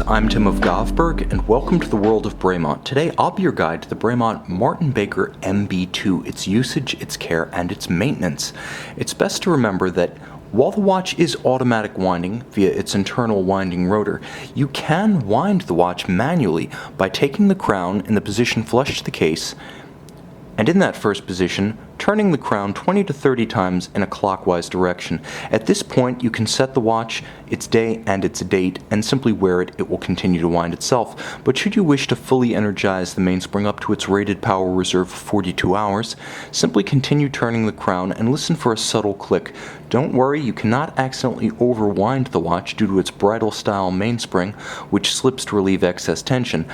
I'm Tim of Govberg, and welcome to the world of Bremont. Today I'll be your guide to the Bremont Martin-Baker MB-II, its usage, its care, and its maintenance. It's best to remember that while the watch is automatic winding via its internal winding rotor, you can wind the watch manually by taking the crown in the position flush to the case, and in that first position, turning the crown 20 to 30 times in a clockwise direction. At this point, you can set the watch, its day, and its date, and simply wear it. It will continue to wind itself. But should you wish to fully energize the mainspring up to its rated power reserve of 42 hours, simply continue turning the crown and listen for a subtle click. Don't worry, you cannot accidentally overwind the watch due to its bridle-style mainspring, which slips to relieve excess tension.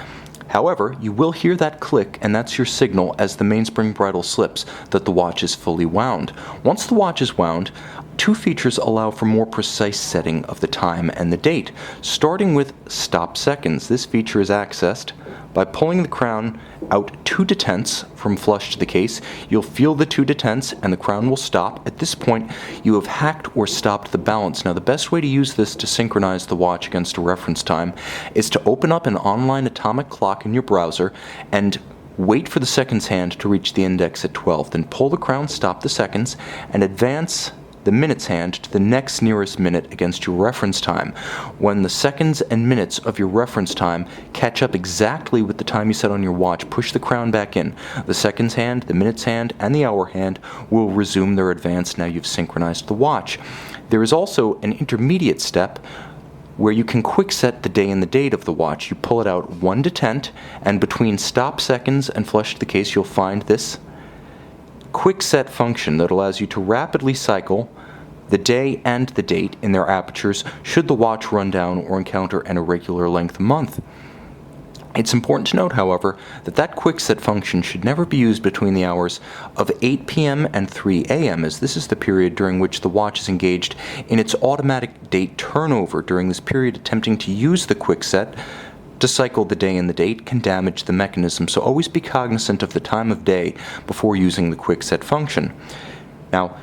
However, you will hear that click, and that's your signal as the mainspring bridle slips that the watch is fully wound. Once the watch is wound, two features allow for more precise setting of the time and the date, starting with stop seconds. This feature is accessed by pulling the crown out 2 detents from flush to the case. You'll feel the 2 detents and the crown will stop. At this point, you have hacked or stopped the balance. Now, the best way to use this to synchronize the watch against a reference time is to open up an online atomic clock in your browser and wait for the seconds hand to reach the index at 12. Then pull the crown, stop the seconds, and advance the minutes hand to the next nearest minute against your reference time. When the seconds and minutes of your reference time catch up exactly with the time you set on your watch, push the crown back in. The seconds hand, the minutes hand, and the hour hand will resume their advance. Now you've synchronized the watch. There is also an intermediate step where you can quick set the day and the date of the watch. You pull it out 1 detent, and between stop seconds and flush to the case, you'll find this quick set function that allows you to rapidly cycle the day and the date in their apertures should the watch run down or encounter an irregular length month. It's important to note, however, that that quick set function should never be used between the hours of 8 p.m. and 3 a.m., as this is the period during which the watch is engaged in its automatic date turnover. During this period, attempting to use the quick set to cycle the day and the date can damage the mechanism, so always be cognizant of the time of day before using the quick set function. Now,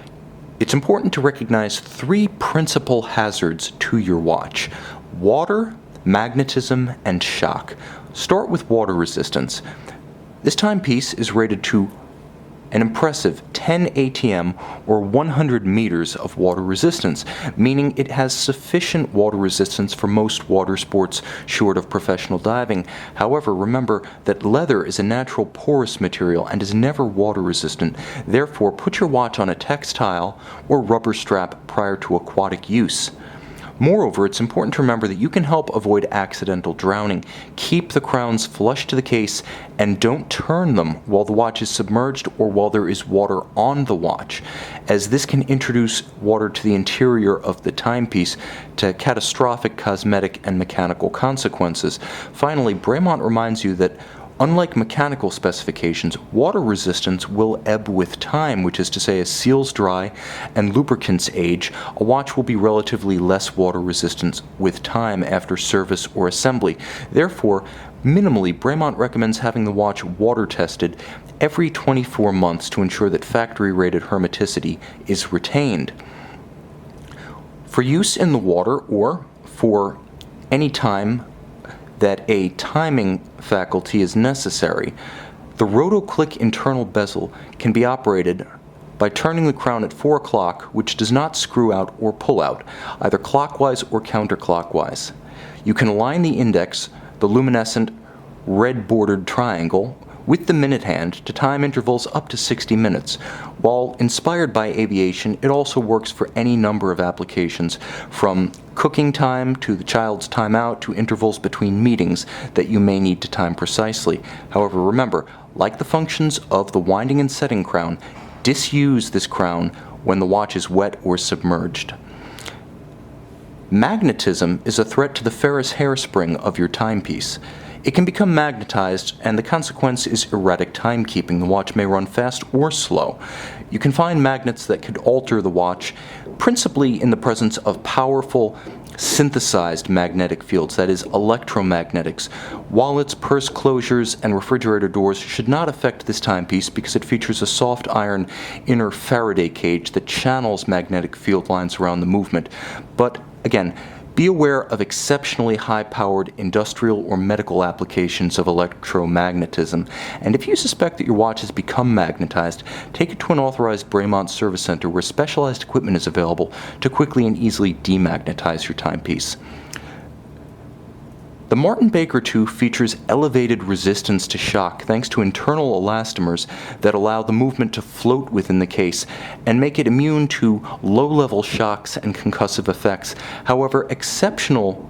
it's important to recognize 3 principal hazards to your watch: water, magnetism, and shock. Start with water resistance. This timepiece is rated to an impressive 10 ATM or 100 meters of water resistance, meaning it has sufficient water resistance for most water sports short of professional diving. However, remember that leather is a natural porous material and is never water resistant. Therefore, put your watch on a textile or rubber strap prior to aquatic use. Moreover, it's important to remember that you can help avoid accidental drowning. Keep the crowns flush to the case and don't turn them while the watch is submerged or while there is water on the watch, as this can introduce water to the interior of the timepiece to catastrophic cosmetic and mechanical consequences. Finally, Bremont reminds you that unlike mechanical specifications, water resistance will ebb with time, which is to say as seals dry and lubricants age, a watch will be relatively less water resistant with time after service or assembly. Therefore, minimally, Bremont recommends having the watch water tested every 24 months to ensure that factory-rated hermeticity is retained. For use in the water or for any time that a timing faculty is necessary, the roto-click internal bezel can be operated by turning the crown at 4 o'clock, which does not screw out or pull out, either clockwise or counterclockwise. You can align the index, the luminescent red-bordered triangle, with the minute hand to time intervals up to 60 minutes. While inspired by aviation, it also works for any number of applications, from cooking time to the child's timeout to intervals between meetings that you may need to time precisely. However, remember, like the functions of the winding and setting crown, disuse this crown when the watch is wet or submerged. Magnetism is a threat to the ferrous hairspring of your timepiece. It can become magnetized, and the consequence is erratic timekeeping. The watch may run fast or slow. You can find magnets that could alter the watch, principally in the presence of powerful synthesized magnetic fields, that is, electromagnetics. Wallets, purse closures, and refrigerator doors should not affect this timepiece because it features a soft iron inner Faraday cage that channels magnetic field lines around the movement. But again, Be aware of exceptionally high-powered industrial or medical applications of electromagnetism, and if you suspect that your watch has become magnetized, take it to an authorized Bremont service center where specialized equipment is available to quickly and easily demagnetize your timepiece. The Martin-Baker II features elevated resistance to shock thanks to internal elastomers that allow the movement to float within the case and make it immune to low-level shocks and concussive effects. However, exceptional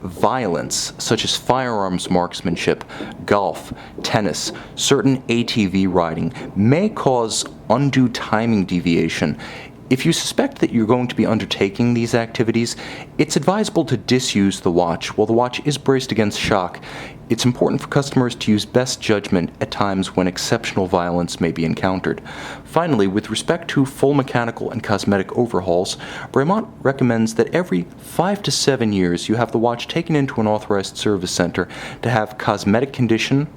violence, such as firearms marksmanship, golf, tennis, certain ATV riding, may cause undue timing deviation. If you suspect that you're going to be undertaking these activities, it's advisable to disuse the watch. While the watch is braced against shock, it's important for customers to use best judgment at times when exceptional violence may be encountered. Finally, with respect to full mechanical and cosmetic overhauls, Bremont recommends that every 5 to 7 years you have the watch taken into an authorized service center to have cosmetic condition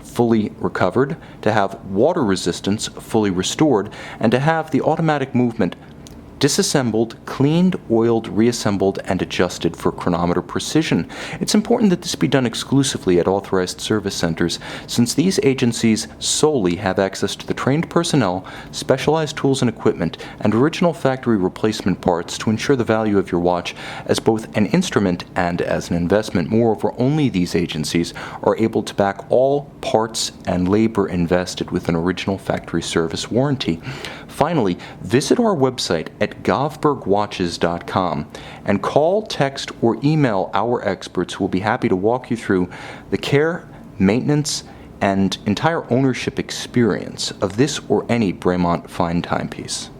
fully recovered, to have water resistance fully restored, and to have the automatic movement disassembled, cleaned, oiled, reassembled, and adjusted for chronometer precision. It's important that this be done exclusively at authorized service centers, since these agencies solely have access to the trained personnel, specialized tools and equipment, and original factory replacement parts to ensure the value of your watch as both an instrument and as an investment. Moreover, only these agencies are able to back all parts and labor invested with an original factory service warranty. Finally, visit our website at govbergwatches.com and call, text, or email our experts who will be happy to walk you through the care, maintenance, and entire ownership experience of this or any Bremont fine timepiece.